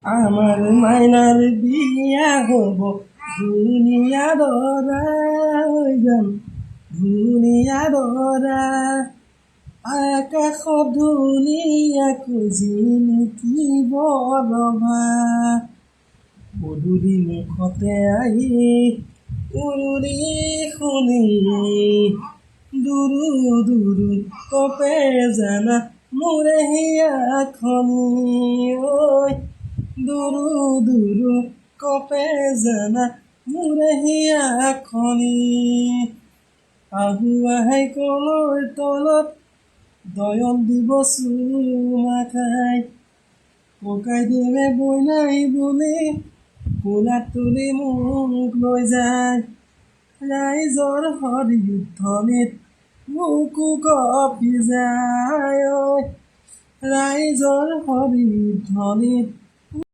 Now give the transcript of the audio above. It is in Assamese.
আমাৰ মাইনাৰ বিয়া হব দুনিয়া দৰা গান দুনিয়া দৰা আকাশ ধুনীয়া খুজিনি বৰভা পদূলি মুখতে আহি উৰুলি শুনি দুৰু দুৰু কপে জানা মোৰে হিয়াখনি ঐ দুৰু দুৰু কপে জানা মোৰে হিয়াখনি আহু আহে কলৰ তলত দয়ন দিব চুমা খাই ককাই দেৱে বৈ নাই বুলি কোলাত তুলি মোক লৈ যায় ৰাইজৰ হৰিধ্বনিত বুকু কঁপি যায় ৰাইজৰ হৰিধ্বনিত